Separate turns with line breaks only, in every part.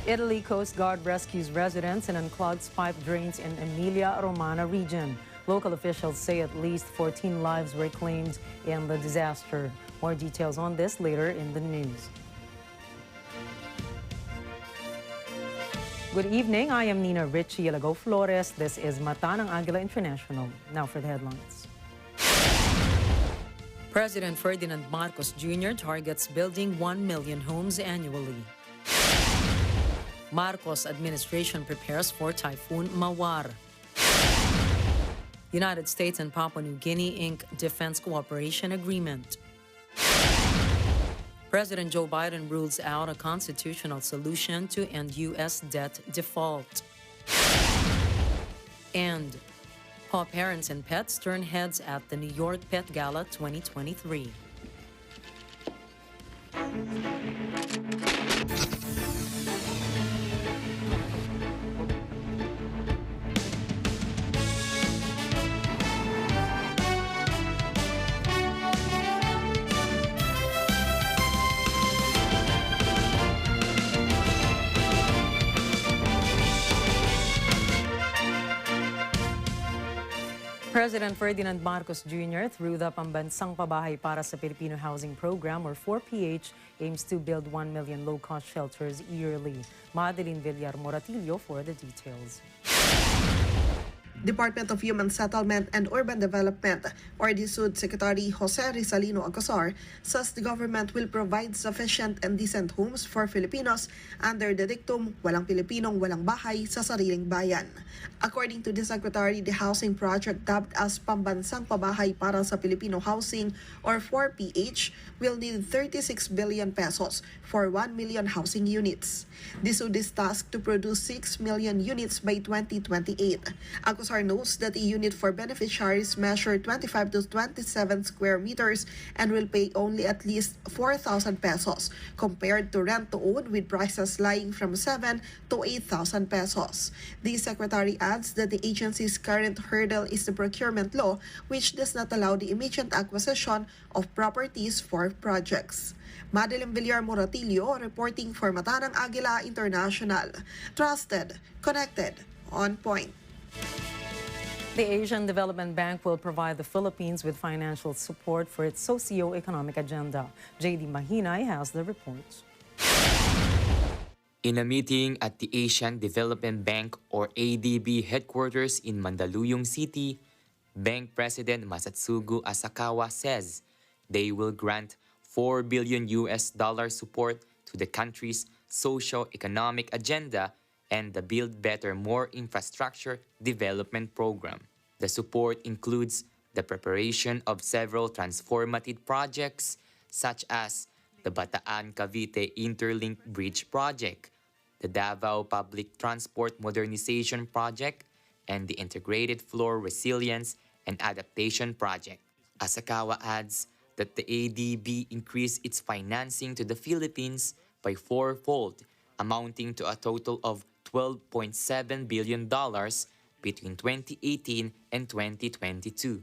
Italy Coast Guard rescues residents in unclogged pipe drains in Emilia-Romagna region. Local officials say at least 14 lives were claimed in the disaster. More details on this later in the news. Good evening. I am Nina Richie Ilago Flores. This is Mata ng Agila International. Now for the headlines. President Ferdinand Marcos Jr. targets building 1 million homes annually. Marcos administration prepares for Typhoon Mawar. United States and Papua New Guinea ink Defense Cooperation Agreement. President Joe Biden rules out a constitutional solution to end U.S. debt default. And paw parents and pets turn heads at the New York Pet Gala 2023. President Ferdinand Marcos Jr. through the Pambansang Pabahay para sa Pilipino Housing Program or 4PH aims to build 1 million low-cost shelters yearly. Madeline Villar Moratillo for the details.
Department of Human Settlement and Urban Development or DSUD Secretary Jose Rizalino Alcazar says the government will provide sufficient and decent homes for Filipinos under the dictum, walang Pilipinong walang bahay sa sariling bayan. According to the Secretary, the housing project dubbed as Pambansang Pabahay para sa Filipino Housing or 4PH will need 36 billion pesos for 1 million housing units. DSUD is tasked to produce 6 million units by 2028. Alcazar notes that a unit for beneficiaries measure 25 to 27 square meters and will pay only at least 4,000 pesos compared to rent to own with prices lying from 7 to 8,000 pesos. The secretary adds that the agency's current hurdle is the procurement law, which does not allow the immediate acquisition of properties for projects. Madeline Villar Moratillo reporting for Mata ng Agila International. Trusted, connected, on point.
The Asian Development Bank will provide the Philippines with financial support for its socio-economic agenda. JD Mahinay has the reports.
In a meeting at the Asian Development Bank or ADB headquarters in Mandaluyong City, Bank President Masatsugu Asakawa says they will grant $4 billion support to the country's socio-economic agenda and the Build Better More Infrastructure Development Program. The support includes the preparation of several transformative projects such as the Bataan-Cavite Interlink Bridge Project, the Davao Public Transport Modernization Project, and the Integrated Floor Resilience and Adaptation Project. Asakawa adds that the ADB increased its financing to the Philippines by fourfold, amounting to a total of $12.7 billion between 2018 and 2022.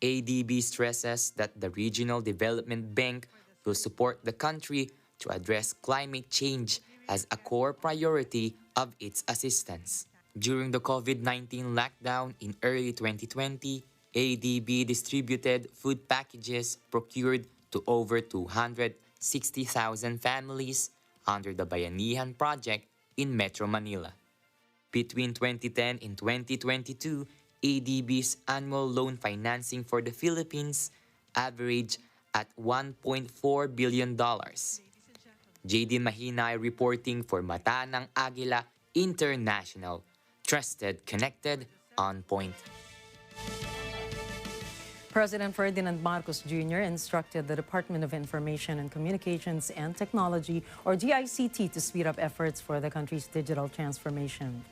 ADB stresses that the Regional Development Bank will support the country to address climate change as a core priority of its assistance. During the COVID-19 lockdown in early 2020, ADB distributed food packages procured to over 260,000 families under the Bayanihan Project in Metro Manila. Between 2010 and 2022, ADB's annual loan financing for the Philippines averaged at $1.4 billion. JD Mahinay reporting for Mata ng Agila International. Trusted, connected, on point.
President Ferdinand Marcos Jr. instructed the Department of Information and Communications and Technology, or DICT, to speed up efforts for the country's digital transformation.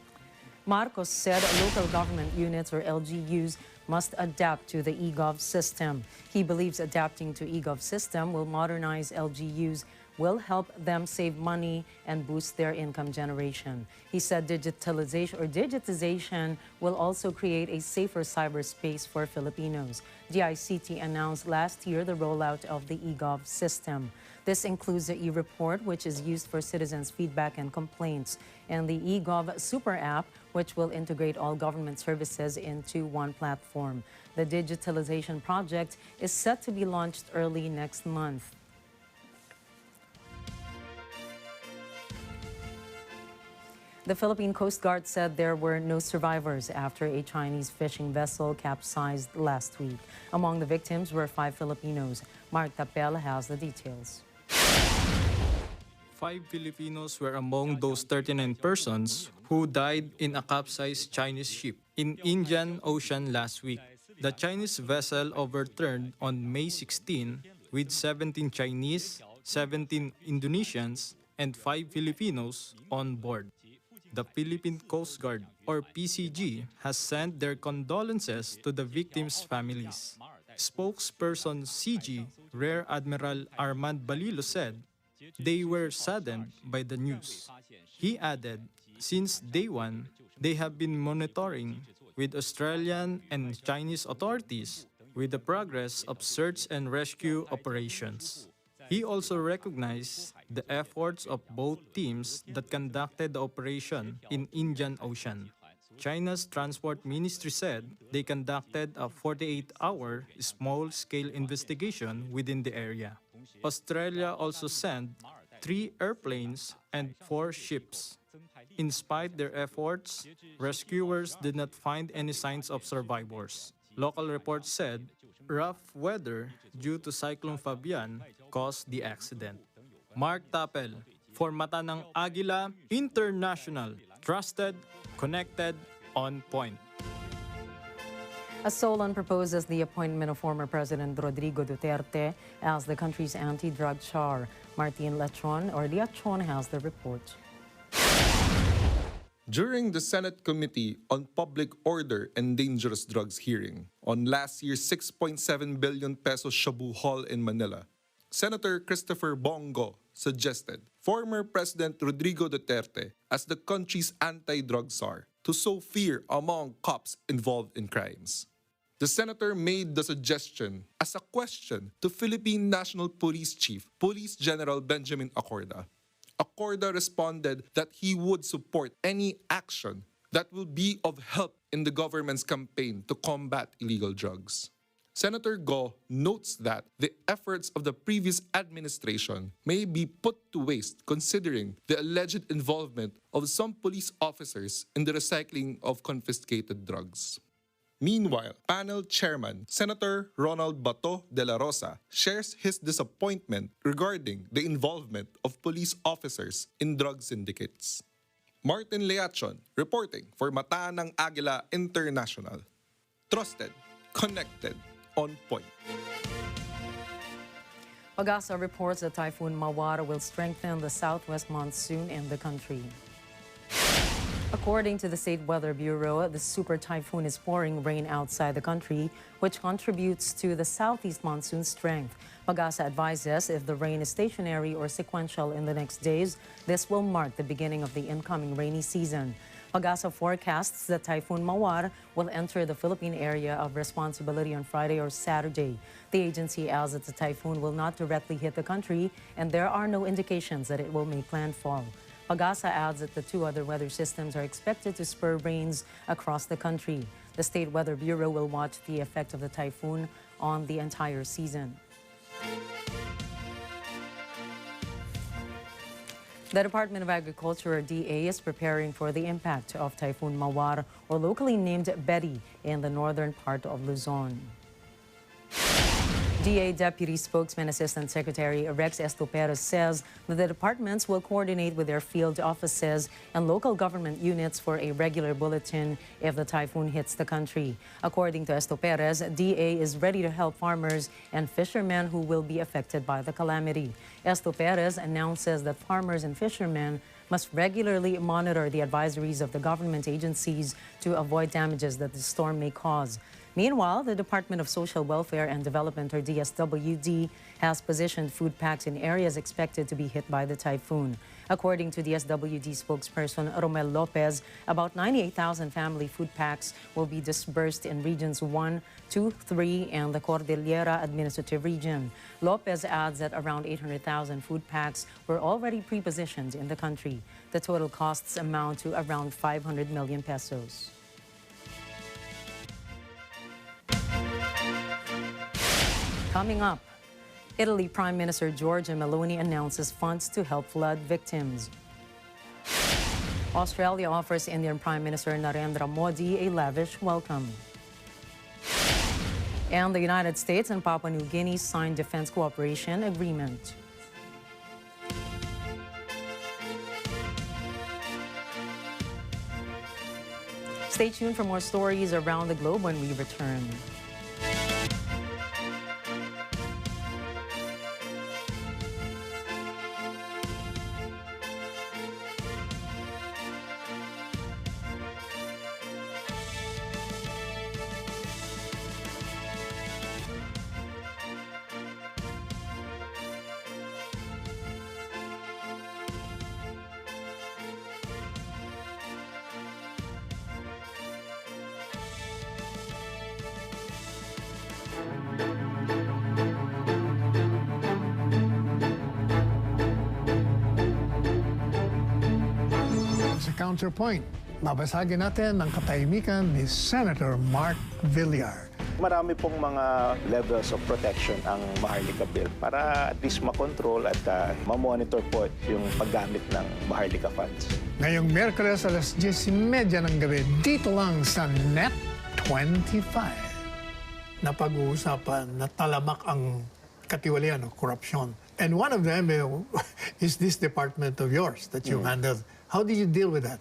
Marcos said local government units, or LGUs, must adapt to the eGov system. He believes adapting to eGov system will modernize LGUs will help them save money and boost their income generation. He said digitization will also create a safer cyberspace for Filipinos. DICT announced last year the rollout of the eGov system. This includes the e-report, which is used for citizens' feedback and complaints, and the eGov Super App, which will integrate all government services into one platform. The digitalization project is set to be launched early next month. The Philippine Coast Guard said there were no survivors after a Chinese fishing vessel capsized last week. Among the victims were 5 Filipinos. Mark Tapel has the details.
5 Filipinos were among those 39 persons who died in a capsized Chinese ship in Indian Ocean last week. The Chinese vessel overturned on May 16 with 17 Chinese, 17 Indonesians, and 5 Filipinos on board. The Philippine Coast Guard, or PCG, has sent their condolences to the victims' families. Spokesperson CG, Rear Admiral Armand Balilo said, they were saddened by the news. He added, since day one, they have been monitoring with Australian and Chinese authorities with the progress of search and rescue operations. He also recognized the efforts of both teams that conducted the operation in Indian Ocean. China's Transport Ministry said they conducted a 48-hour small-scale investigation within the area. Australia also sent 3 airplanes and 4 ships. In spite their efforts, rescuers did not find any signs of survivors. Local reports said rough weather due to Cyclone Fabian caused the accident. Mark Tapel for Mata ng Agila International. Trusted, connected, on point.
A Solon proposes the appointment of former President Rodrigo Duterte as the country's anti-drug czar. Martin Liachon has the report.
During the Senate Committee on Public Order and Dangerous Drugs hearing on last year's 6.7 billion peso Shabu Hall in Manila, Senator Christopher Bongo suggested former President Rodrigo Duterte as the country's anti-drug czar to sow fear among cops involved in crimes. The senator made the suggestion as a question to Philippine National Police Chief, Police General Benjamin Acorda. Acorda responded that he would support any action that will be of help in the government's campaign to combat illegal drugs. Senator Go notes that the efforts of the previous administration may be put to waste considering the alleged involvement of some police officers in the recycling of confiscated drugs. Meanwhile, panel chairman Senator Ronald Bato de la Rosa shares his disappointment regarding the involvement of police officers in drug syndicates. Martin Liachon reporting for Mata ng Agila International. Trusted, connected, on point.
Pag-asa reports that Typhoon Mawar will strengthen the southwest monsoon in the country. According to the State Weather Bureau, the super typhoon is pouring rain outside the country, which contributes to the southeast monsoon strength. Pag-asa advises if the rain is stationary or sequential in the next days, this will mark the beginning of the incoming rainy season. Pag-asa forecasts that Typhoon Mawar will enter the Philippine area of responsibility on Friday or Saturday. The agency adds that the typhoon will not directly hit the country, and there are no indications that it will make landfall. Pag-asa adds that the 2 other weather systems are expected to spur rains across the country. The State Weather Bureau will watch the effect of the typhoon on the entire season. The Department of Agriculture, or DA, is preparing for the impact of Typhoon Mawar, or locally named Betty, in the northern part of Luzon. DA Deputy Spokesman Assistant Secretary Rex Estoperez says that the departments will coordinate with their field offices and local government units for a regular bulletin if the typhoon hits the country. According to Estoperez, DA is ready to help farmers and fishermen who will be affected by the calamity. Estoperez announces that farmers and fishermen must regularly monitor the advisories of the government agencies to avoid damages that the storm may cause. Meanwhile, the Department of Social Welfare and Development, or DSWD, has positioned food packs in areas expected to be hit by the typhoon. According to DSWD spokesperson Romel Lopez, about 98,000 family food packs will be disbursed in regions 1, 2, 3, and the Cordillera Administrative Region. Lopez adds that around 800,000 food packs were already pre-positioned in the country. The total costs amount to around 500 million pesos. Coming up, Italy Prime Minister Giorgia Meloni announces funds to help flood victims. Australia offers Indian Prime Minister Narendra Modi a lavish welcome. And the United States and Papua New Guinea signed defense cooperation agreement. Stay tuned for more stories around the globe when we return.
Sa counterpoint, babasagin natin ang katahimikan ni Senator Mark Villar.
Marami pong mga levels of protection ang Maharlika Bill para at least makontrol at ma-monitor po yung paggamit ng Maharlika funds.
Ngayong Miyerkules alas 10:30 ng gabi, dito lang sa Net 25. Napag-uusapan na talamak ang katiwalian o korupsyon. And one of them is this department of yours that you handled. How did you deal with that?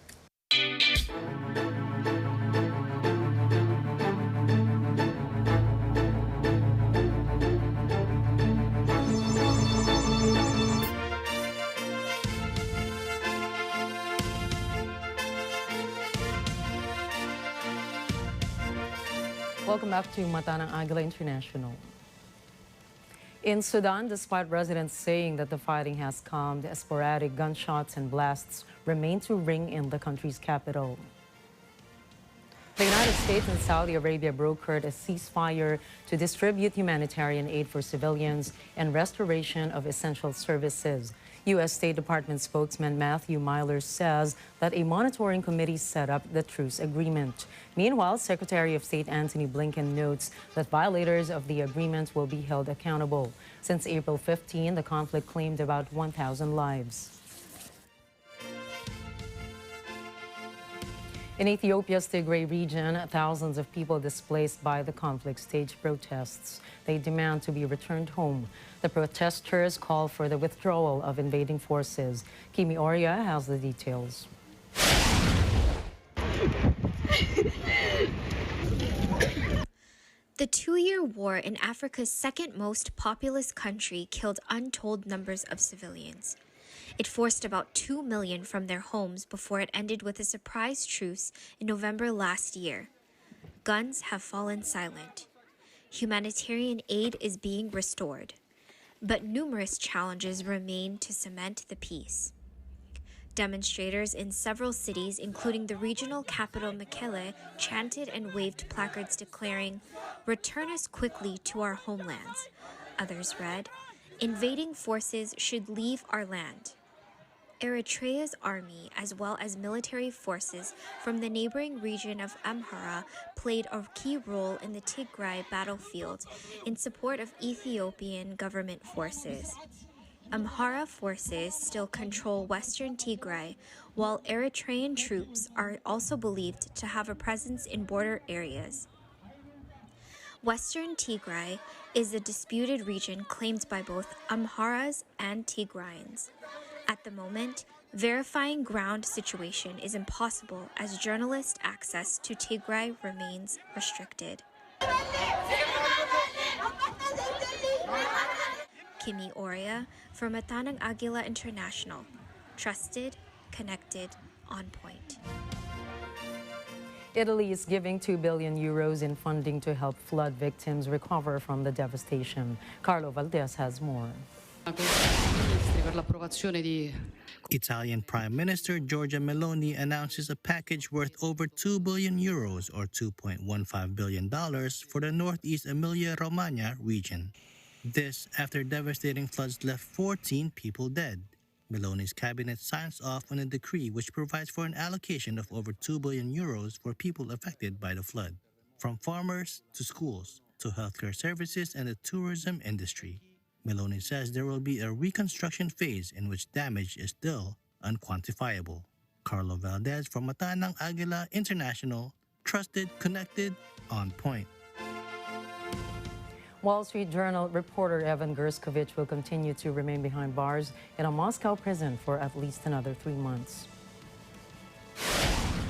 Welcome back to Mata ng Agila International. In Sudan, despite residents saying that the fighting has calmed, sporadic gunshots and blasts remain to ring in the country's capital. The United States and Saudi Arabia brokered a ceasefire to distribute humanitarian aid for civilians and restoration of essential services. U.S. State Department spokesman Matthew Miller says that a monitoring committee set up the truce agreement. Meanwhile, Secretary of State Antony Blinken notes that violators of the agreement will be held accountable. Since April 15, the conflict claimed about 1,000 lives. In Ethiopia's Tigray region, thousands of people displaced by the conflict stage protests. They demand to be returned home. The protesters call for the withdrawal of invading forces. Kimi Oria has the details.
The two-year war in Africa's second most populous country killed untold numbers of civilians. It forced about 2 million from their homes before it ended with a surprise truce in November last year. Guns have fallen silent. Humanitarian aid is being restored, but numerous challenges remain to cement the peace. Demonstrators in several cities, including the regional capital Mekelle, chanted and waved placards declaring, "Return us quickly to our homelands." Others read, "Invading forces should leave our land." Eritrea's army, as well as military forces from the neighboring region of Amhara, played a key role in the Tigray battlefield in support of Ethiopian government forces. Amhara forces still control western Tigray, while Eritrean troops are also believed to have a presence in border areas. Western Tigray is a disputed region claimed by both Amharas and Tigrayans. At the moment, verifying ground situation is impossible as journalist access to Tigray remains restricted. Kimi Oria for Mata ng Agila International. Trusted, connected, on point.
Italy is giving 2 billion euros in funding to help flood victims recover from the devastation. Carlo Valdez has more.
Italian Prime Minister Giorgia Meloni announces a package worth over 2 billion euros or $2.15 billion for the Northeast Emilia-Romagna region. This after devastating floods left 14 people dead. Meloni's cabinet signs off on a decree which provides for an allocation of over 2 billion euros for people affected by the flood, from farmers to schools to healthcare services and the tourism industry. Meloni says there will be a reconstruction phase in which damage is still unquantifiable. Carlo Valdez from Matanang Agila International, trusted, connected, on point.
Wall Street Journal reporter Evan Gerskovich will continue to remain behind bars in a Moscow prison for at least another 3 months.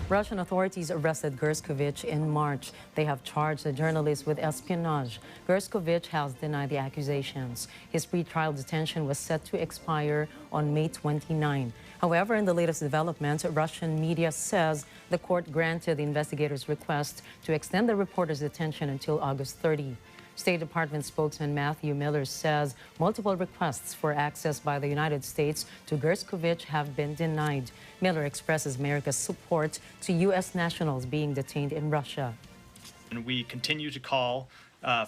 Russian authorities arrested Gerskovich in March. They have charged the journalist with espionage. Gerskovich has denied the accusations. His pretrial detention was set to expire on May 29. However, in the latest development, Russian media says the court granted the investigators' request to extend the reporter's detention until August 30. State Department spokesman Matthew Miller says multiple requests for access by the United States to Gerskovich have been denied. Miller expresses America's support to U.S. nationals being detained in Russia.
And we continue to call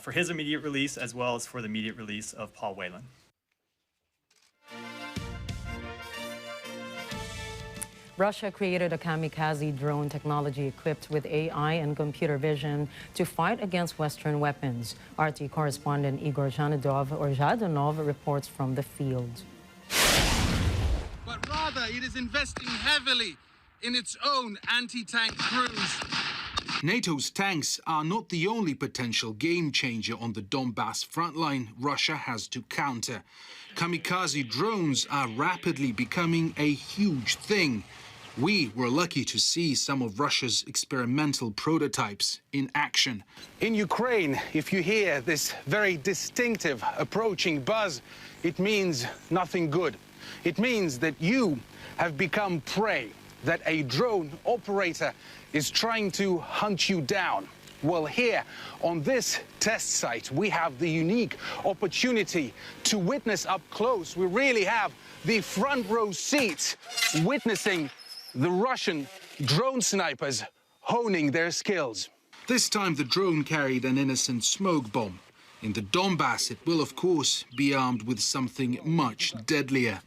for his immediate release as well as for the immediate release of Paul Whelan.
Russia created a kamikaze drone technology equipped with AI and computer vision to fight against Western weapons. RT correspondent Igor Zhadonov reports from the field.
But rather, it is investing heavily in its own anti-tank crews. NATO's tanks are not the only potential game changer on the Donbass frontline Russia has to counter. Kamikaze drones are rapidly becoming a huge thing. We were lucky to see some of Russia's experimental prototypes in action.
In Ukraine, if you hear this very distinctive approaching buzz, it means nothing good. It means that you have become prey, that a drone operator is trying to hunt you down. Well, here on this test site, we have the unique opportunity to witness up close. We really have the front row seat witnessing the Russian drone snipers honing their skills.
This time the drone carried an innocent smoke bomb. In the Donbass, it will, of course, be armed with something much deadlier.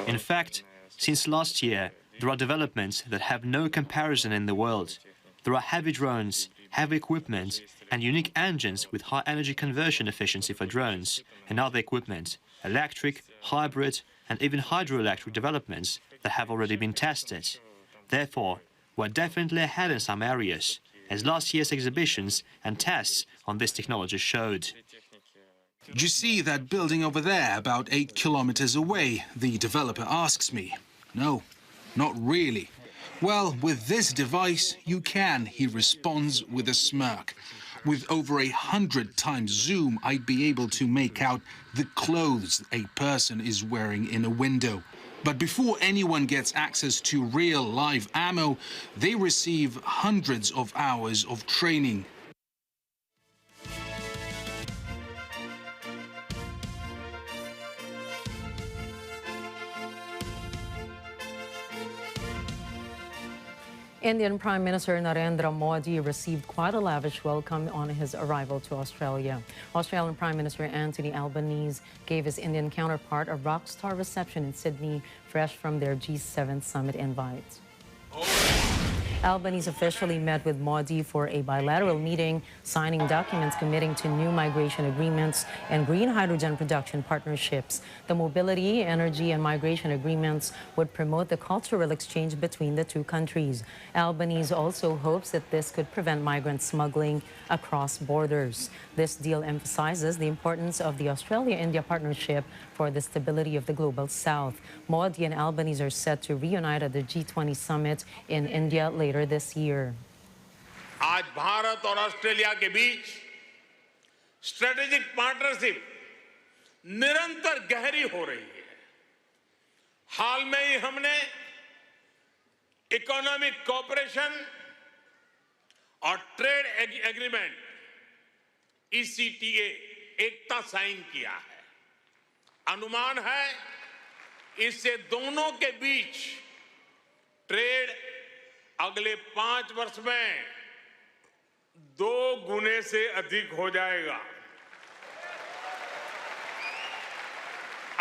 In fact, since last year, there are developments that have no comparison in the world. There are heavy drones, heavy equipment, and unique engines with high energy conversion efficiency for drones, and other equipment, electric, hybrid, and even hydroelectric developments that have already been tested. Therefore, we're definitely ahead in some areas, as last year's exhibitions and tests on this technology showed.
Do you see that building over there, about 8 kilometers away? The developer asks me. No, not really. Well, with this device, you can, he responds with a smirk. With over 100 times zoom, I'd be able to make out the clothes a person is wearing in a window. But before anyone gets access to real live ammo, they receive hundreds of hours of training.
Indian Prime Minister Narendra Modi received quite a lavish welcome on his arrival to Australia. Australian Prime Minister Anthony Albanese gave his Indian counterpart a rock star reception in Sydney, fresh from their G7 summit invite. Albanese officially met with Modi for a bilateral meeting, signing documents committing to new migration agreements and green hydrogen production partnerships. The mobility, energy, and migration agreements would promote the cultural exchange between the two countries. Albanese also hopes that this could prevent migrant smuggling across borders. This deal emphasizes the importance of the Australia-India partnership for the stability of the global south. Modi and Albanese are set to reunite at the G20 summit in India later this year.
आज भारत और Australia के बीच strategic partnership निरंतर गहरी हो रही है। हाल में ही हमने इकोनॉमिक कोऑपरेशन और ट्रेड एग्रीमेंट ECTA एकता साइन किया है। अनुमान है इससे दोनों के बीच ट्रेड अगले 5 वर्ष में 2 गुने से अधिक हो जाएगा।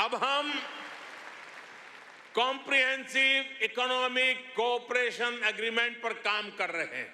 अब हम कॉम्प्रिहेंसिव इकोनॉमिक कोऑपरेशन एग्रीमेंट पर काम कर रहे हैं।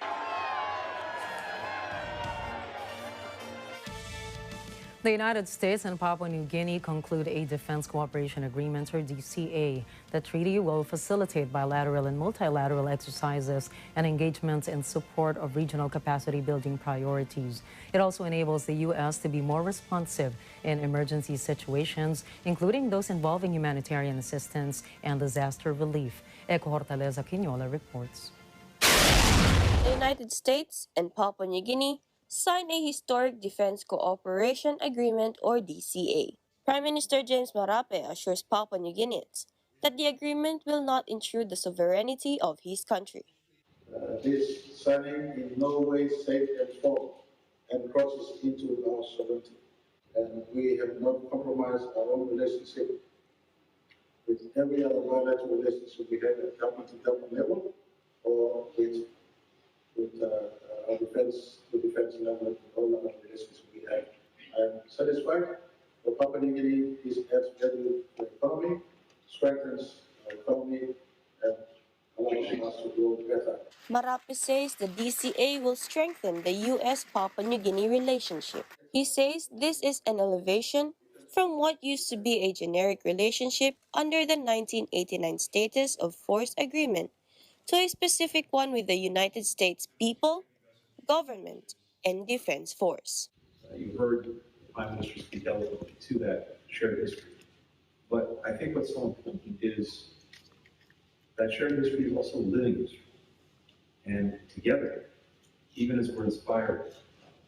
The United States and Papua New Guinea conclude a Defense Cooperation Agreement, or DCA. The treaty will facilitate bilateral and multilateral exercises and engagements in support of regional capacity building priorities. It also enables the U.S. to be more responsive in emergency situations, including those involving humanitarian assistance and disaster relief. Eco Hortaleza Quinola reports.
The United States and Papua New Guinea signed a historic Defense Cooperation Agreement, or DCA. Prime Minister James Marape assures Papua New Guineans that the agreement will not intrude the sovereignty of his country.
This signing in no way safe and form and crosses into our sovereignty. And we have not compromised our own relationship with every other bilateral relationship we have at government-to-government level or with our defense level, all other relationships we have. I'm satisfied that Papua New Guinea adds value to the economy, strengthens our economy, and allows us to grow better.
Marape says the DCA will strengthen the U.S.-Papua New Guinea relationship. He says this is an elevation from what used to be a generic relationship under the 1989 Status of Force Agreement to a specific one with the United States people, government, and defense force.
You heard the Prime Minister speak eloquently to that shared history. But I think what's so important is that shared history is also living history. And together, even as we're inspired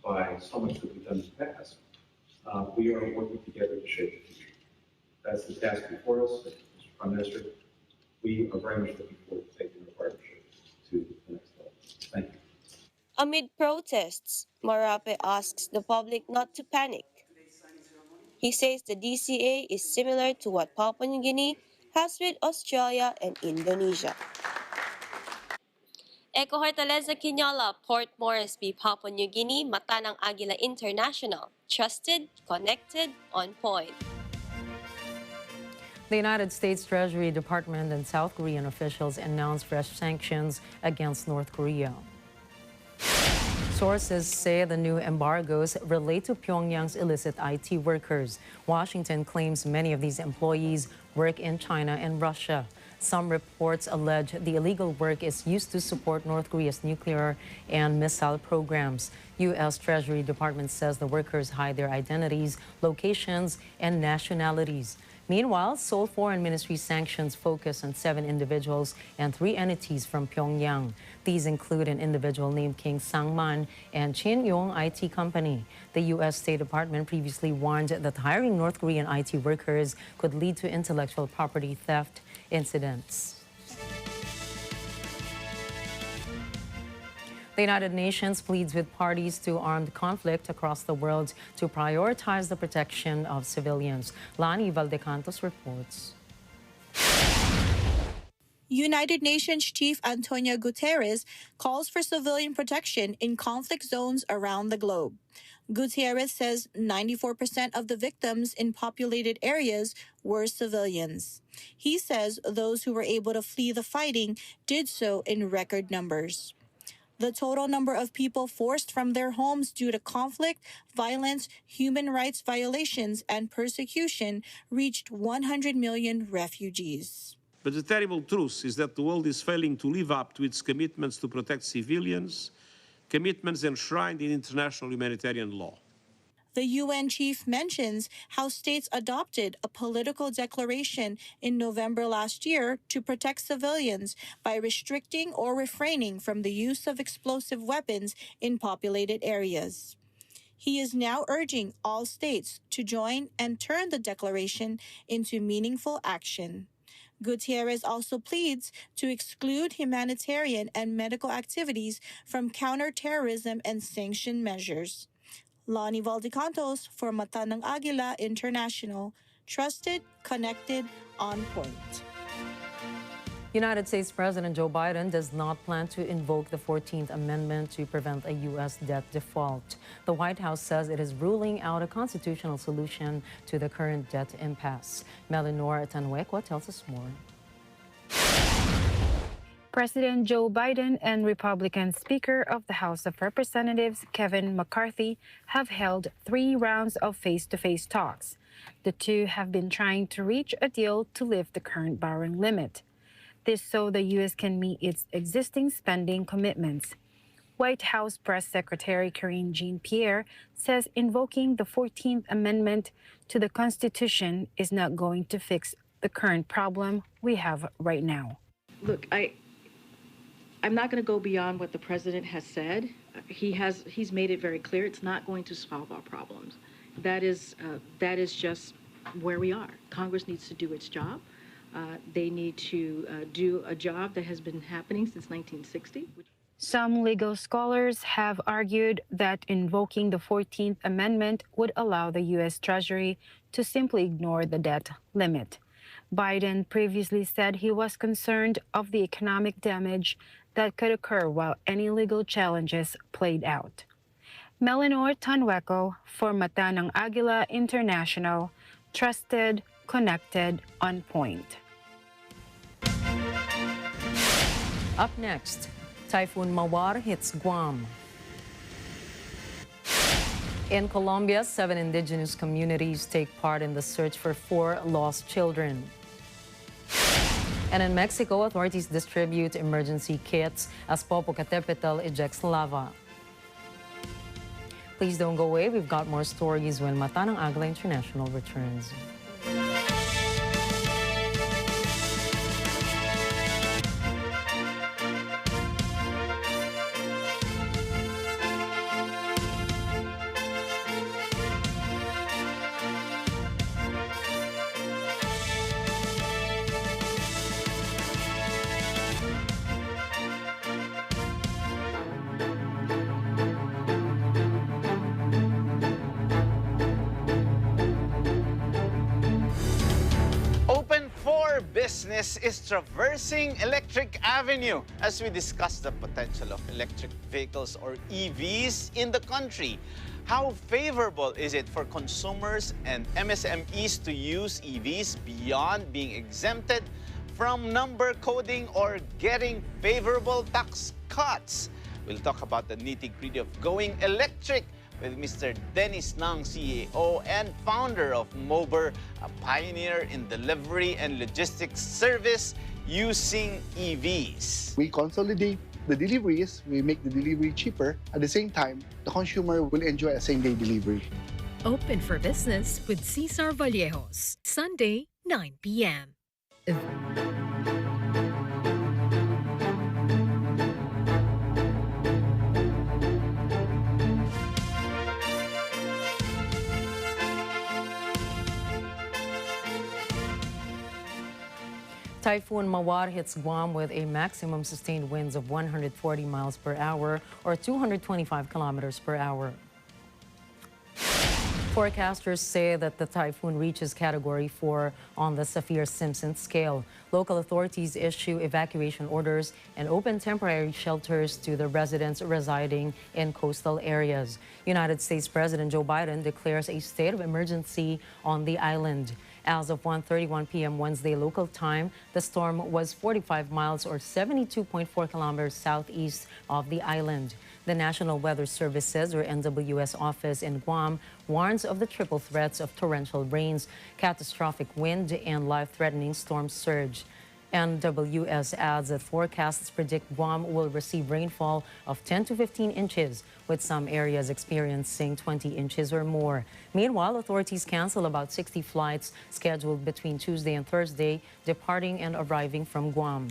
by so much that we've done in the past, we are working together to shape the future. That's the task before us, Mr. Prime Minister. We are very much looking forward to taking our partnership to the next level. Thank you.
Amid protests, Marape asks the public not to panic. He says the DCA is similar to what Papua New Guinea has with Australia and Indonesia. Eco Hortaleza Quinola, Port Moresby, Papua New Guinea, mata ng Agila International. Trusted, connected, on point.
The United States Treasury Department and South Korean officials announced fresh sanctions against North Korea. Sources say the new embargoes relate to Pyongyang's illicit IT workers. Washington claims many of these employees work in China and Russia. Some reports allege the illegal work is used to support North Korea's nuclear and missile programs. U.S. Treasury Department says the workers hide their identities, locations, and nationalities. Meanwhile, Seoul Foreign Ministry sanctions focus on 7 individuals and 3 entities from Pyongyang. These include an individual named King Sangman and Chin Yong IT Company. The U.S. State Department previously warned that hiring North Korean IT workers could lead to intellectual property theft incidents. The United Nations pleads with parties to armed conflict across the world to prioritize the protection of civilians. Lani Valdecantos reports.
United Nations Chief Antonio Guterres calls for civilian protection in conflict zones around the globe. Guterres says 94% of the victims in populated areas were civilians. He says those who were able to flee the fighting did so in record numbers. The total number of people forced from their homes due to conflict, violence, human rights violations, and persecution reached 100 million refugees.
But the terrible truth is that the world is failing to live up to its commitments to protect civilians, commitments enshrined in international humanitarian law.
The UN chief mentions how states adopted a political declaration in November last year to protect civilians by restricting or refraining from the use of explosive weapons in populated areas. He is now urging all states to join and turn the declaration into meaningful action. Gutierrez also pleads to exclude humanitarian and medical activities from counterterrorism and sanction measures. Lonnie Valdecantos for Mata ng Agila International. Trusted, connected, on point.
United States President Joe Biden does not plan to invoke the 14th Amendment to prevent a U.S. debt default. The White House says it is ruling out a constitutional solution to the current debt impasse. Melinor Tanwekwa tells us more.
President Joe Biden and Republican Speaker of the House of Representatives Kevin McCarthy have held 3 rounds of face-to-face talks. The two have been trying to reach a deal to lift the current borrowing limit. This so the U.S. can meet its existing spending commitments. White House Press Secretary Karine Jean-Pierre says invoking the 14th Amendment to the Constitution is not going to fix the current problem we have right now.
Look, I'm not going to go beyond what the president has said. He's made it very clear it's not going to solve our problems. That is just where we are. Congress needs to do its job. They need to do a job that has been happening since 1960.
Some legal scholars have argued that invoking the 14th Amendment would allow the U.S. Treasury to simply ignore the debt limit. Biden previously said he was concerned of the economic damage that could occur while any legal challenges played out. Melinor Tanweko for Mata ng Agila International, trusted, connected, on point.
Up next, Typhoon Mawar hits Guam. In Colombia, 7 indigenous communities take part in the search for 4 lost children. And in Mexico, authorities distribute emergency kits as Popocatépetl ejects lava. Please don't go away. We've got more stories when Mata ng Agila International returns.
Business is traversing Electric Avenue as we discuss the potential of electric vehicles or EVs in the country. How favorable is it for consumers and MSMEs to use EVs beyond being exempted from number coding or getting favorable tax cuts? We'll talk about the nitty-gritty of going electric with Mr. Dennis Nang, CEO and founder of Mober, a pioneer in delivery and logistics service using EVs.
We consolidate the deliveries, we make the delivery cheaper. At the same time, the consumer will enjoy a same-day delivery.
Open for business with Cesar Vallejos, Sunday, 9 p.m.
Typhoon Mawar hits Guam with a maximum sustained winds of 140 miles per hour or 225 kilometers per hour. Forecasters say that the typhoon reaches Category 4 on the Saffir-Simpson scale. Local authorities issue evacuation orders and open temporary shelters to the residents residing in coastal areas. United States President Joe Biden declares a state of emergency on the island. As of 1:31 p.m. Wednesday local time, the storm was 45 miles or 72.4 kilometers southeast of the island. The National Weather Services, or NWS office in Guam, warns of the triple threats of torrential rains, catastrophic wind, and life-threatening storm surge. NWS adds that forecasts predict Guam will receive rainfall of 10 to 15 inches, with some areas experiencing 20 inches or more. Meanwhile, authorities cancel about 60 flights scheduled between Tuesday and Thursday, departing and arriving from Guam.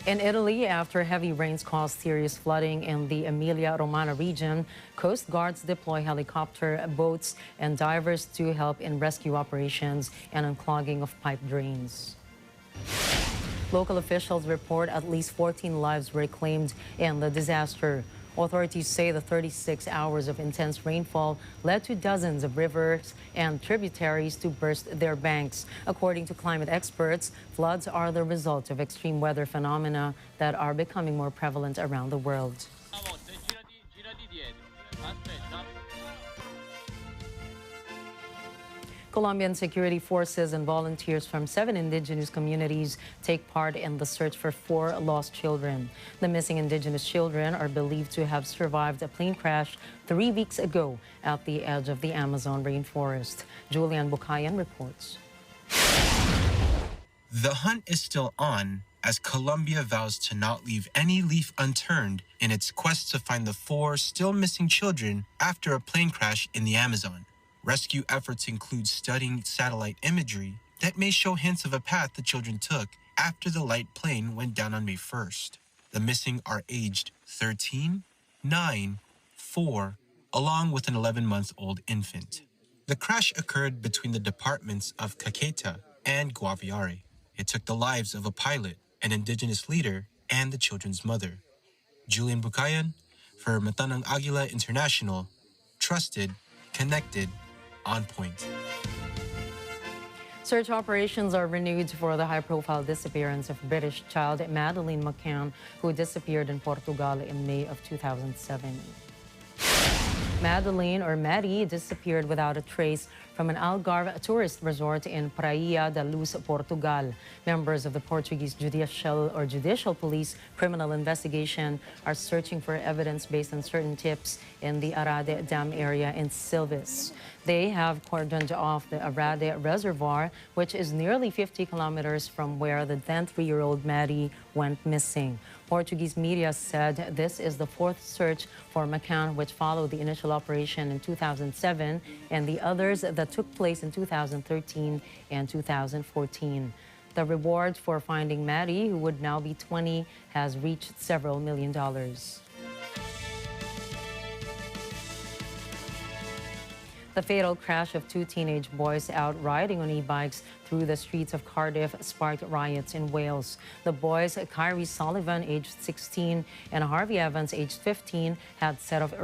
In Italy, after heavy rains caused serious flooding in the Emilia-Romagna region, Coast Guards deploy helicopter, boats, and divers to help in rescue operations and unclogging of pipe drains. Local officials report at least 14 lives were claimed in the disaster. Authorities say the 36 hours of intense rainfall led to dozens of rivers and tributaries to burst their banks. According to climate experts, floods are the result of extreme weather phenomena that are becoming more prevalent around the world. Colombian security forces and volunteers from 7 indigenous communities take part in the search for 4 lost children. The missing indigenous children are believed to have survived a plane crash 3 weeks ago at the edge of the Amazon rainforest. Julian Bukayan reports.
The hunt is still on as Colombia vows to not leave any leaf unturned in its quest to find the 4 still missing children after a plane crash in the Amazon. Rescue efforts include studying satellite imagery that may show hints of a path the children took after the light plane went down on May 1st. The missing are aged 13, 9, 4, along with an 11-month-old infant. The crash occurred between the departments of Caqueta and Guaviare. It took the lives of a pilot, an indigenous leader, and the children's mother. Julian Bukayan for Matanang Agila International, trusted, connected, on point.
Search operations are renewed for the high-profile disappearance of British child Madeleine McCann, who disappeared in Portugal in May of 2007. Madeleine, or Maddie, disappeared without a trace from an Algarve tourist resort in Praia da Luz, Portugal. Members of the Portuguese Judicial Police Criminal Investigation are searching for evidence based on certain tips in the Arade Dam area in Silves. They have cordoned off the Arade Reservoir, which is nearly 50 kilometers from where the then 3-year-old Maddie went missing. Portuguese media said this is the 4th search for McCann, which followed the initial operation in 2007 and the others that took place in 2013 and 2014. The reward for finding Maddie, who would now be 20, has reached several $1 million. The fatal crash of 2 teenage boys out riding on e-bikes through the streets of Cardiff sparked riots in Wales. The boys, Kyrie Sullivan, aged 16, and Harvey Evans, aged 15, had set off on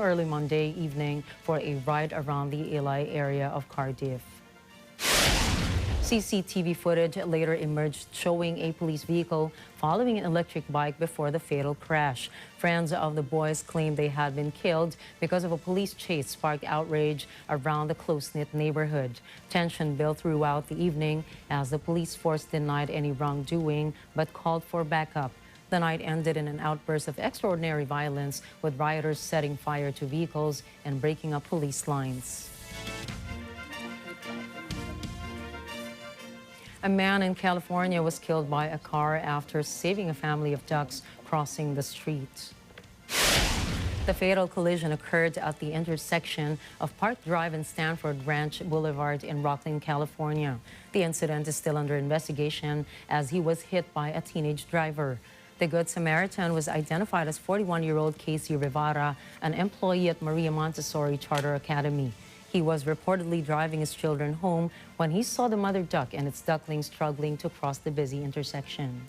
early Monday evening for a ride around the Ely area of Cardiff. CCTV footage later emerged showing a police vehicle following an electric bike before the fatal crash. Friends of the boys claimed they had been killed because of a police chase sparked outrage around the close-knit neighborhood. Tension built throughout the evening as the police force denied any wrongdoing but called for backup. The night ended in an outburst of extraordinary violence, with rioters setting fire to vehicles and breaking up police lines. A man in California was killed by a car after saving a family of ducks crossing the street. The fatal collision occurred at the intersection of Park Drive and Stanford Ranch Boulevard in Rocklin, California. The incident is still under investigation as he was hit by a teenage driver. The Good Samaritan was identified as 41-year-old Casey Rivera, an employee at Maria Montessori Charter Academy. He was reportedly driving his children home when he saw the mother duck and its ducklings struggling to cross the busy intersection.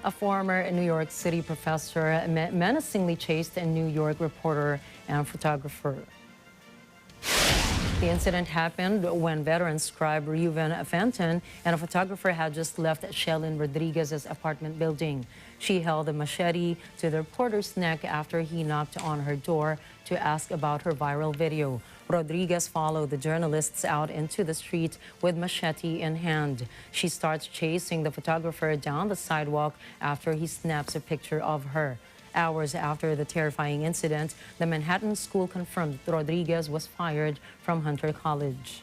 A former New York City professor menacingly chased a New York reporter and photographer. The incident happened when veteran scribe Reuven Fenton and a photographer had just left Shelyn Rodriguez's apartment building. She held a machete to the reporter's neck after he knocked on her door to ask about her viral video. Rodriguez followed the journalists out into the street with machete in hand. She starts chasing the photographer down the sidewalk after he snaps a picture of her. Hours after the terrifying incident, the Manhattan school confirmed that Rodriguez was fired from Hunter College.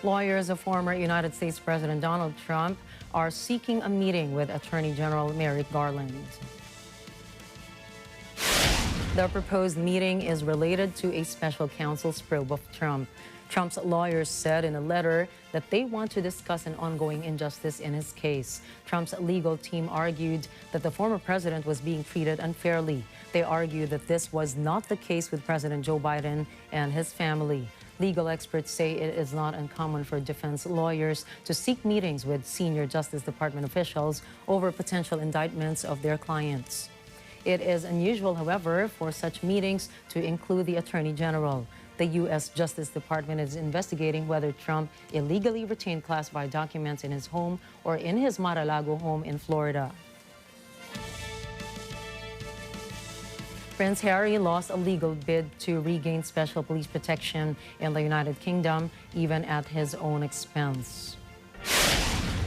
Lawyers of former United States President Donald Trump are seeking a meeting with Attorney General Merrick Garland. The proposed meeting is related to a special counsel's probe of Trump. Trump's lawyers said in a letter that they want to discuss an ongoing injustice in his case. Trump's legal team argued that the former president was being treated unfairly. They argued that this was not the case with President Joe Biden and his family. Legal experts say it is not uncommon for defense lawyers to seek meetings with senior Justice Department officials over potential indictments of their clients. It is unusual, however, for such meetings to include the Attorney General. The U.S. Justice Department is investigating whether Trump illegally retained classified documents in his home or in his Mar-a-Lago home in Florida. Prince Harry lost a legal bid to regain special police protection in the United Kingdom, even at his own expense.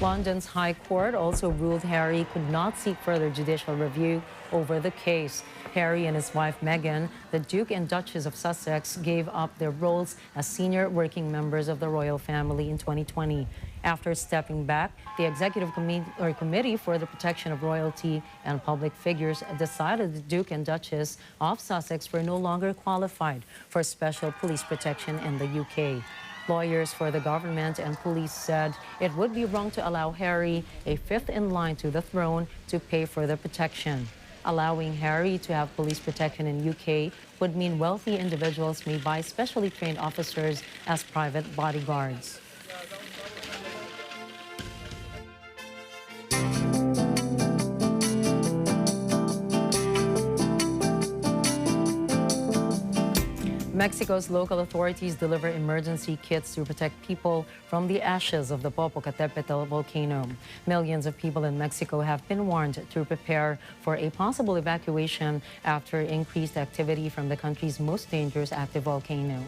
London's High Court also ruled Harry could not seek further judicial review over the case. Harry and his wife Meghan, the Duke and Duchess of Sussex, gave up their roles as senior working members of the royal family in 2020. After stepping back, the Executive Committee for the Protection of Royalty and Public Figures decided the Duke and Duchess of Sussex were no longer qualified for special police protection in the UK. Lawyers for the government and police said it would be wrong to allow Harry, a fifth in line to the throne, to pay for the protection. Allowing Harry to have police protection in UK would mean wealthy individuals may buy specially trained officers as private bodyguards. Mexico's local authorities deliver emergency kits to protect people from the ashes of the Popocatépetl volcano. Millions of people in Mexico have been warned to prepare for a possible evacuation after increased activity from the country's most dangerous active volcano.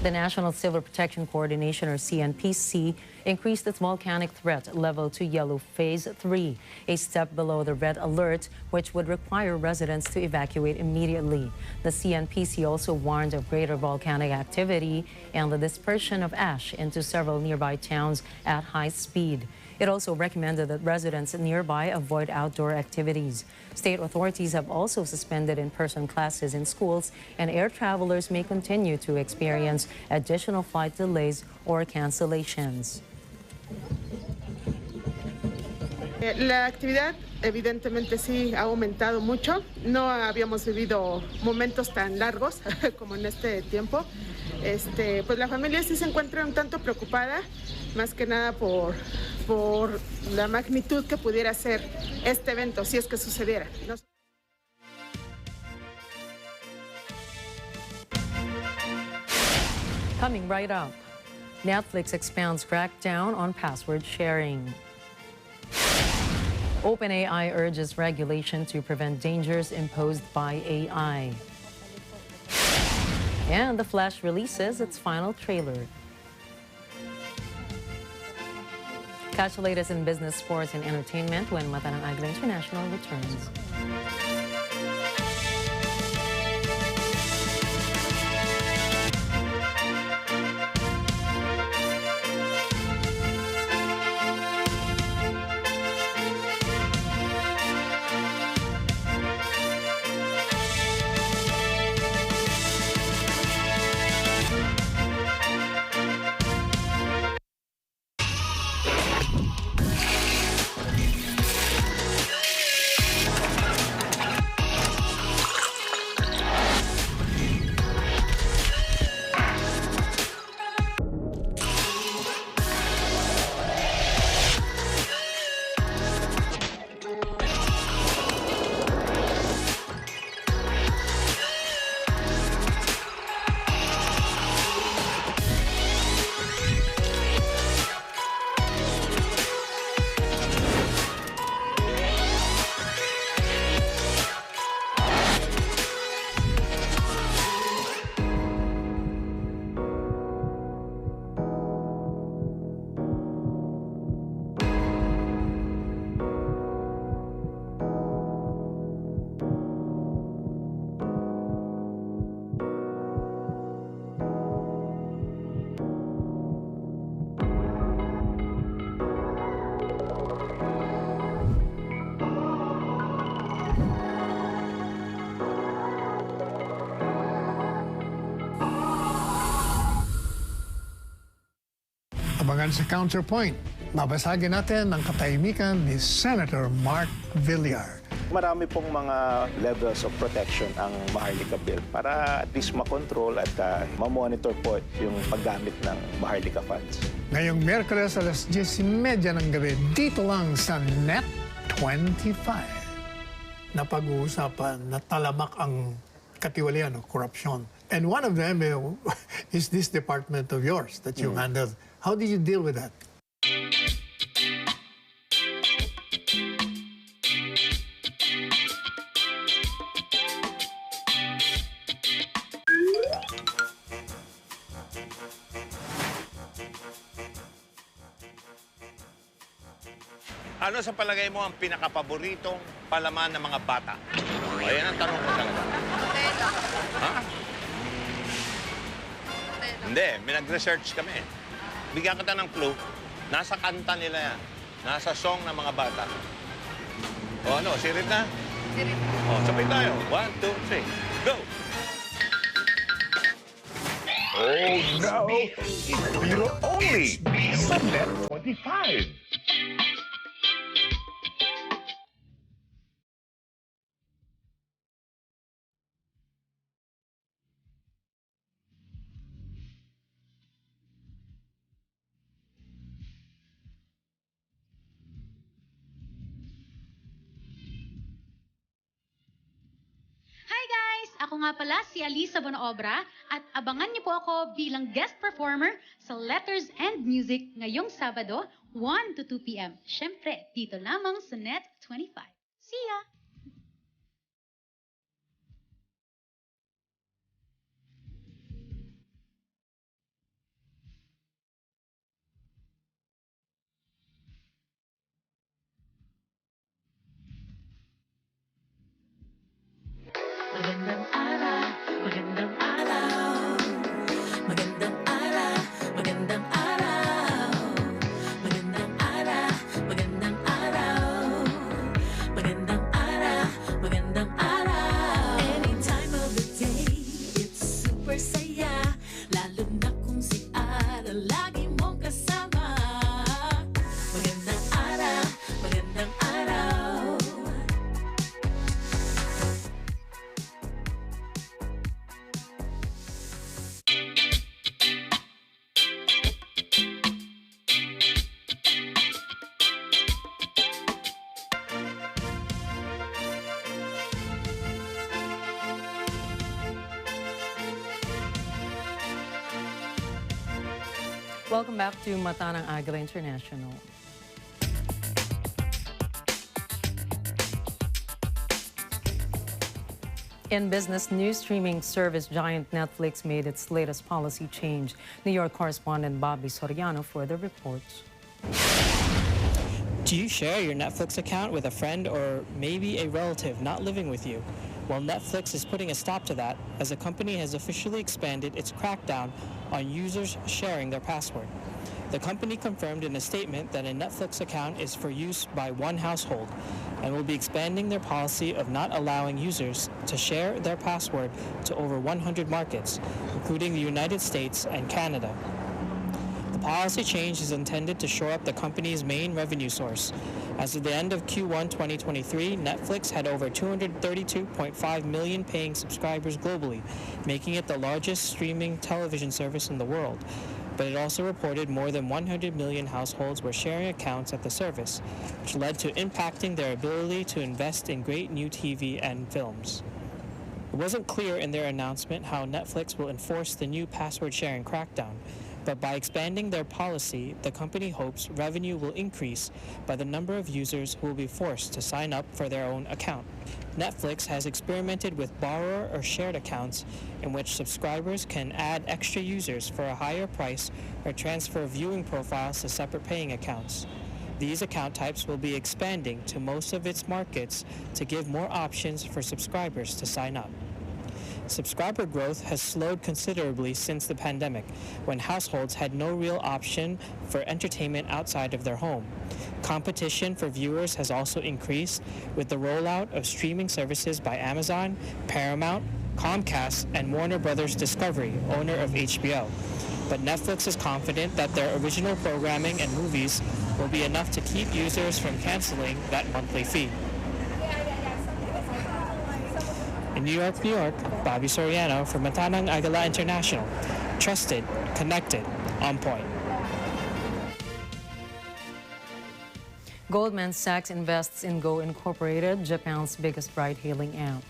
The National Civil Protection Coordination, or CNPC, increased its volcanic threat level to yellow phase 3, a step below the red alert, which would require residents to evacuate immediately. The CNPC also warned of greater volcanic activity and the dispersion of ash into several nearby towns at high speed. It also recommended that residents nearby avoid outdoor activities. State authorities have also suspended in-person classes in schools, and air travelers may continue to experience additional flight delays or cancellations.
La actividad evidentemente sí ha aumentado mucho. No habíamos vivido momentos tan largos como en este tiempo. Pues la familia sí se encuentra un tanto preocupada, más que nada por la magnitud que pudiera ser este evento, si es que sucediera.
Coming right up, Netflix expounds crackdown on password sharing. OpenAI urges regulation to prevent dangers imposed by AI. And The Flash releases its final trailer. Catch the latest in business, sports, and entertainment when Mata ng Agila International returns.
Hanggang sa counterpoint, mabasagin natin ang katahimikan ni Senator Mark Villar.
Marami pong mga levels of protection ang Maharlika Bill para at least makontrol at mamonitor po yung paggamit ng Maharlika funds.
Ngayong Miyerkules alas 10:30 ng gabi, dito lang sa Net 25. Napag-uusapan na talamak ang katiwalian o korupsyon. And one of them is this department of yours that you handled. How did you deal with that?
Ano sa palagay mo ang pinakapaboritong palaman ng mga bata? Ayan ang tanong ko talaga. Ha? Hindi, may nag-research kami. Bigyan kita ng clue. Nasa kanta nila yan. Nasa song ng mga bata. O ano, sirit na? Sirit. O, sabay tayo. 1, 2, 3. Go!
Oh no! You're only sa Net 25.
Hi guys! Ako nga pala si Alisa Bonaobra at abangan niyo po ako bilang guest performer sa Letters and Music ngayong Sabado, 1 to 2 p.m. Siyempre, dito lamang sa Net 25. See ya!
Magandang araw, magandang araw. Magandang araw, magandang araw. Magandang araw, magandang araw. Magandang araw, magandang araw. Any time of the day, it's super saya. Lalo na kung si Ara lagi mong kasama. Magandang araw, magandang araw.
Welcome back to Mata ng Agila International. In business news, streaming service giant Netflix made its latest policy change. New York correspondent Bobby Soriano for the reports.
Do you share your Netflix account with a friend or maybe a relative not living with you? Well, Netflix is putting a stop to that as the company has officially expanded its crackdown on users sharing their password. The company confirmed in a statement that a Netflix account is for use by one household and will be expanding their policy of not allowing users to share their password to over 100 markets, including the United States and Canada. The policy change is intended to shore up the company's main revenue source. As of the end of Q1 2023, Netflix had over 232.5 million paying subscribers globally, making it the largest streaming television service in the world. But it also reported more than 100 million households were sharing accounts at the service, which led to impacting their ability to invest in great new TV and films. It wasn't clear in their announcement how Netflix will enforce the new password sharing crackdown, but by expanding their policy, the company hopes revenue will increase by the number of users who will be forced to sign up for their own account. Netflix has experimented with borrower or shared accounts in which subscribers can add extra users for a higher price or transfer viewing profiles to separate paying accounts. These account types will be expanding to most of its markets to give more options for subscribers to sign up. Subscriber growth has slowed considerably since the pandemic, when households had no real option for entertainment outside of their home. Competition for viewers has also increased with the rollout of streaming services by Amazon, Paramount, Comcast, and Warner Brothers Discovery, owner of HBO. but Netflix is confident that their original programming and movies will be enough to keep users from canceling that monthly fee. In New York, Bobby Soriano for Matanang Agila International. Trusted, connected, on point.
Goldman Sachs invests in Go Incorporated, Japan's biggest ride-hailing app.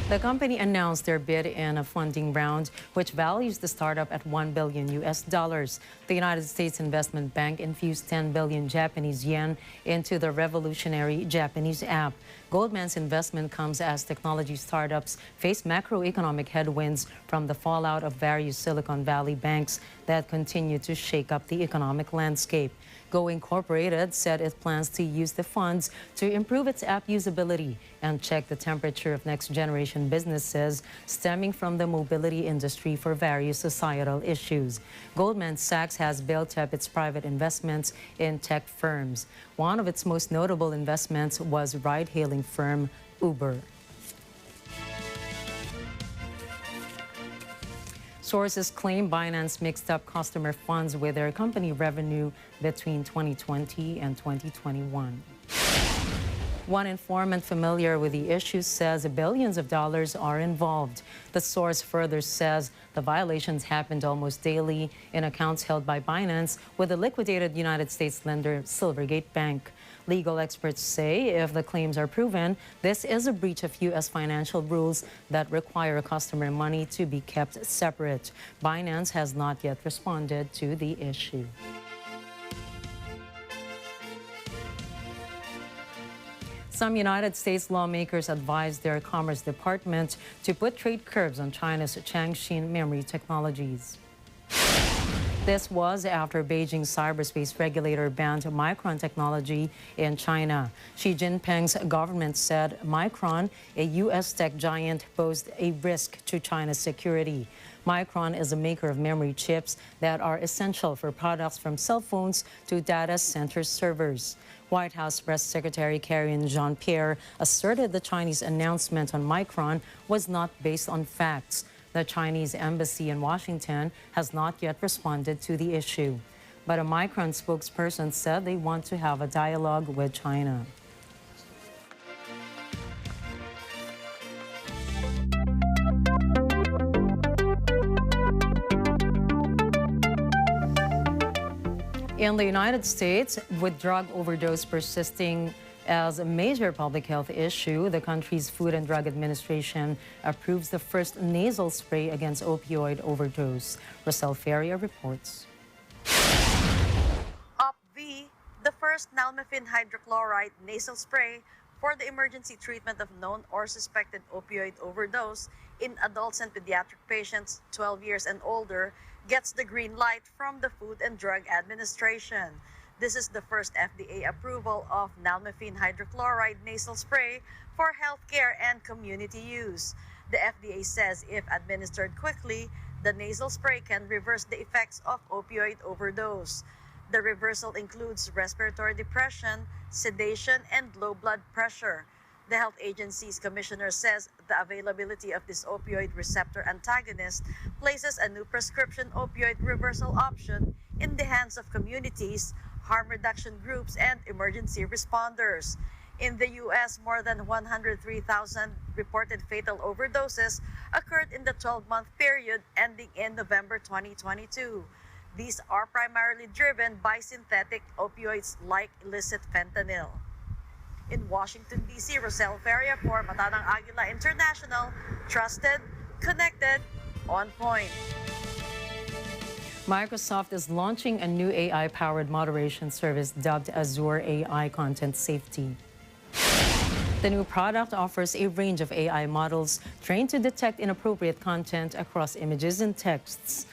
The company announced their bid in a funding round, which values the startup at $1 billion. The United States Investment Bank infused 10 billion Japanese yen into the revolutionary Japanese app. Goldman's investment comes as technology startups face macroeconomic headwinds from the fallout of various Silicon Valley banks that continue to shake up the economic landscape. Go Incorporated said it plans to use the funds to improve its app usability and check the temperature of next-generation businesses stemming from the mobility industry for various societal issues. Goldman Sachs has built up its private investments in tech firms. One of its most notable investments was ride-hailing firm Uber. Sources claim Binance mixed up customer funds with their company revenue between 2020 and 2021. One informant familiar with the issue says billions of dollars are involved. The source further says the violations happened almost daily in accounts held by Binance with the liquidated United States lender Silvergate Bank. Legal experts say if the claims are proven, this is a breach of U.S. financial rules that require customer money to be kept separate. Binance has not yet responded to the issue. Some United States lawmakers advised their Commerce Department to put trade curbs on China's Changxin memory technologies. This was after Beijing's cyberspace regulator banned Micron technology in China. Xi Jinping's government said Micron, a U.S. tech giant, posed a risk to China's security. Micron is a maker of memory chips that are essential for products from cell phones to data center servers. White House Press Secretary Karine Jean-Pierre asserted the Chinese announcement on Micron was not based on facts. The Chinese embassy in Washington has not yet responded to the issue. But a Micron spokesperson said they want to have a dialogue with China. In the United States, with drug overdose persisting as a major public health issue, the country's Food and Drug Administration approves the first nasal spray against opioid overdose. Rosel Feria reports.
OPV, the first nalmefene hydrochloride nasal spray for the emergency treatment of known or suspected opioid overdose in adults and pediatric patients 12 years and older, gets the green light from the Food and Drug Administration. This is the first FDA approval of nalmefene hydrochloride nasal spray for healthcare and community use. The FDA says if administered quickly, the nasal spray can reverse the effects of opioid overdose. The reversal includes respiratory depression, sedation, and low blood pressure. The health agency's commissioner says the availability of this opioid receptor antagonist places a new prescription opioid reversal option in the hands of communities, harm reduction groups, and emergency responders. In the U.S., more than 103,000 reported fatal overdoses occurred in the 12-month period ending in November 2022. These are primarily driven by synthetic opioids like illicit fentanyl. In Washington, D.C., Rosel Feria for Matanang Agila International, trusted, connected, on point.
Microsoft is launching a new AI-powered moderation service dubbed Azure AI Content Safety. The new product offers a range of AI models trained to detect inappropriate content across images and texts.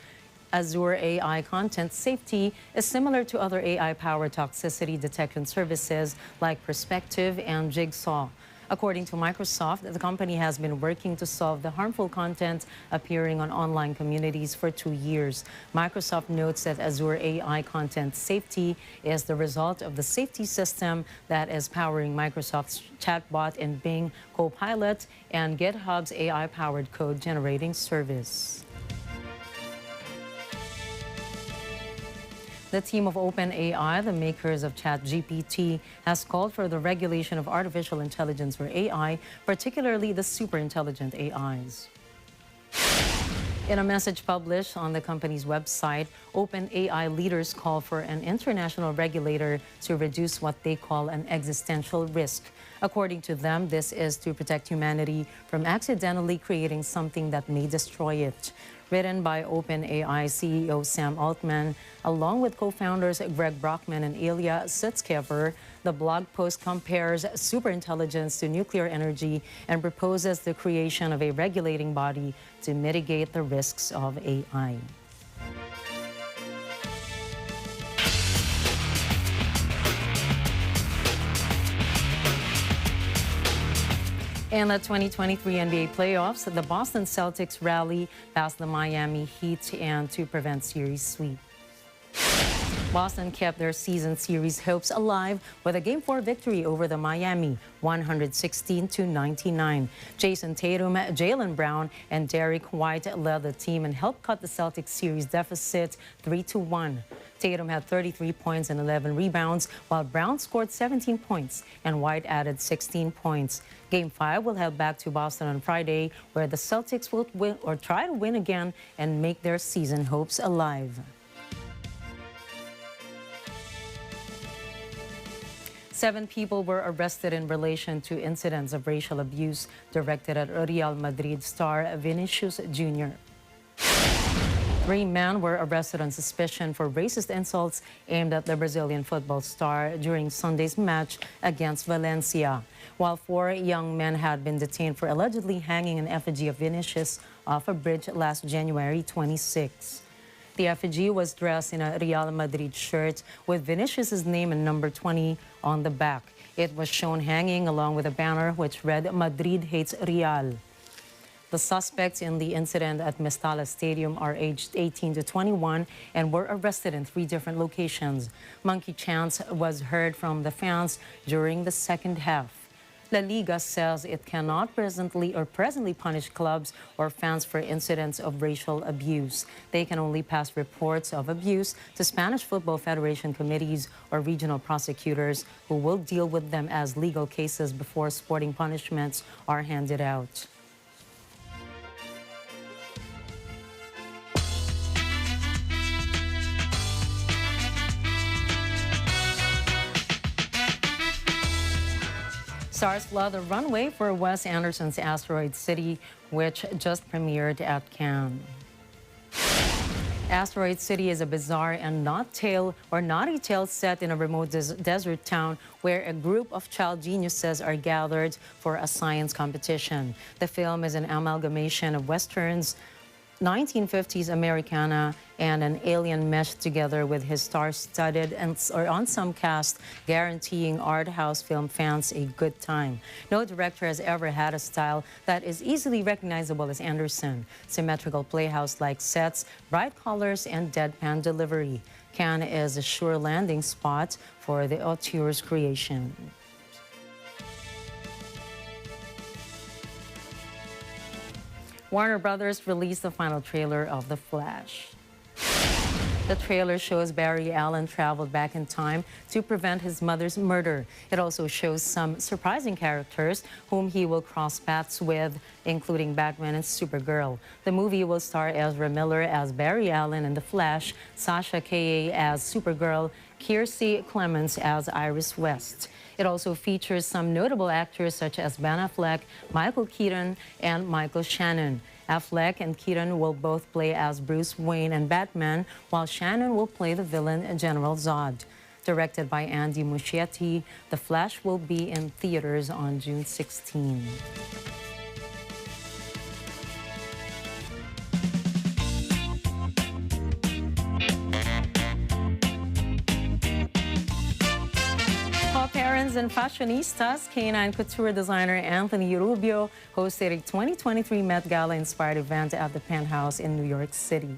Azure AI Content Safety is similar to other AI-powered toxicity detection services like Perspective and Jigsaw. According to Microsoft, the company has been working to solve the harmful content appearing on online communities for 2 years. Microsoft notes that Azure AI Content Safety is the result of the safety system that is powering Microsoft's chatbot and Bing Copilot and GitHub's AI-powered code generating service. The team of OpenAI, the makers of ChatGPT, has called for the regulation of artificial intelligence, or AI, particularly the superintelligent AIs. In a message published on the company's website, OpenAI leaders call for an international regulator to reduce what they call an existential risk. According to them, this is to protect humanity from accidentally creating something that may destroy it. Written by OpenAI CEO Sam Altman, along with co-founders Greg Brockman and Ilya Sutskever, the blog post compares superintelligence to nuclear energy and proposes the creation of a regulating body to mitigate the risks of AI. In the 2023 NBA playoffs, the Boston Celtics rally past the Miami Heat and to prevent series sweep. Boston kept their season series hopes alive with a Game 4 victory over the Miami, 116-99. Jason Tatum, Jaylen Brown, and Derek White led the team and helped cut the Celtics series deficit 3-1. Tatum had 33 points and 11 rebounds, while Brown scored 17 points and White added 16 points. Game 5 will head back to Boston on Friday, where the Celtics will win or try to win again and make their season hopes alive. 7 people were arrested in relation to incidents of racial abuse directed at Real Madrid star Vinicius Jr. 3 men were arrested on suspicion for racist insults aimed at the Brazilian football star during Sunday's match against Valencia, while 4 young men had been detained for allegedly hanging an effigy of Vinicius off a bridge last January 26. The effigy was dressed in a Real Madrid shirt with Vinicius' name and number 20 on the back. It was shown hanging along with a banner which read, "Madrid hates Real." The suspects in the incident at Mestalla Stadium are aged 18 to 21 and were arrested in 3 different locations. Monkey chants was heard from the fans during the second half. La Liga says it cannot presently punish clubs or fans for incidents of racial abuse. They can only pass reports of abuse to Spanish Football Federation committees or regional prosecutors who will deal with them as legal cases before sporting punishments are handed out. Stars flood the runway for Wes Anderson's Asteroid City, which just premiered at Cannes. Asteroid City is a bizarre and naughty tale set in a remote desert town where a group of child geniuses are gathered for a science competition. The film is an amalgamation of westerns, 1950s Americana, and an alien meshed together with his star-studded ensemble cast, guaranteeing art house film fans a good time. No director has ever had a style that is easily recognizable as Anderson. Symmetrical playhouse-like sets, bright colors, and deadpan delivery. Cannes is a sure landing spot for the auteur's creation. Warner Brothers released the final trailer of The Flash. The trailer shows Barry Allen traveled back in time to prevent his mother's murder. It also shows some surprising characters whom he will cross paths with, including Batman and Supergirl. The movie will star Ezra Miller as Barry Allen in The Flash, Sasha Calle as Supergirl, Kiersey Clemons as Iris West. It also features some notable actors such as Ben Affleck, Michael Keaton, and Michael Shannon. Affleck and Keaton will both play as Bruce Wayne and Batman, while Shannon will play the villain General Zod. Directed by Andy Muschietti, The Flash will be in theaters on June 16. Parents and fashionistas, K9 couture designer Anthony Rubio hosted a 2023 Met Gala-inspired event at the Penthouse in New York City.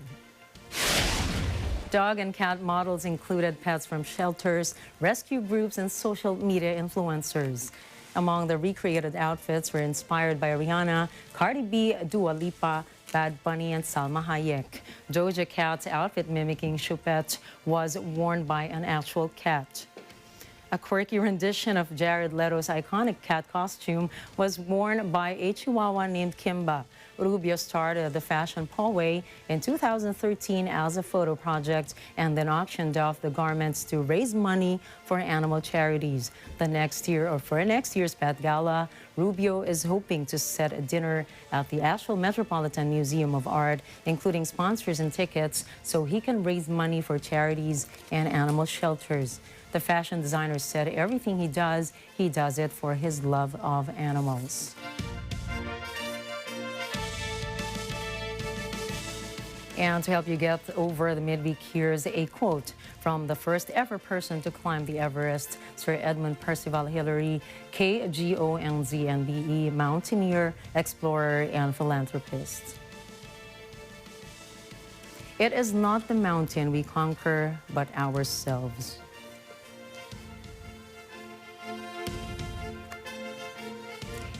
Dog and cat models included pets from shelters, rescue groups, and social media influencers. Among the recreated outfits were inspired by Rihanna, Cardi B, Dua Lipa, Bad Bunny, and Salma Hayek. Doja Cat's outfit mimicking Choupette was worn by an actual cat. A quirky rendition of Jared Leto's iconic cat costume was worn by a Chihuahua named Kimba. Rubio started the fashion hallway in 2013 as a photo project and then auctioned off the garments to raise money for animal charities. For next year's Pet Gala, Rubio is hoping to set a dinner at the Asheville Metropolitan Museum of Art, including sponsors and tickets, so he can raise money for charities and animal shelters. The fashion designer said everything he does it for his love of animals. And to help you get over the midweek, here's a quote from the first ever person to climb the Everest, Sir Edmund Percival Hillary, KGONZNBE, mountaineer, explorer, and philanthropist. It is not the mountain we conquer, but ourselves.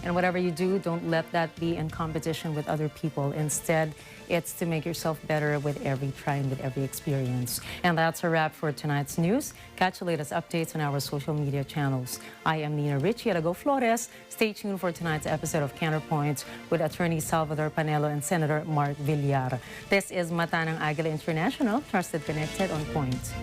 And whatever you do, don't let that be in competition with other people. Instead, it's to make yourself better with every try and with every experience. And that's a wrap for tonight's news. Catch the latest updates on our social media channels. I am Nina Richierago Flores. Stay tuned for tonight's episode of Counterpoint with Attorney Salvador Panelo and Senator Mark Villar. This is Mata ng Agila International, trusted, connected, on point.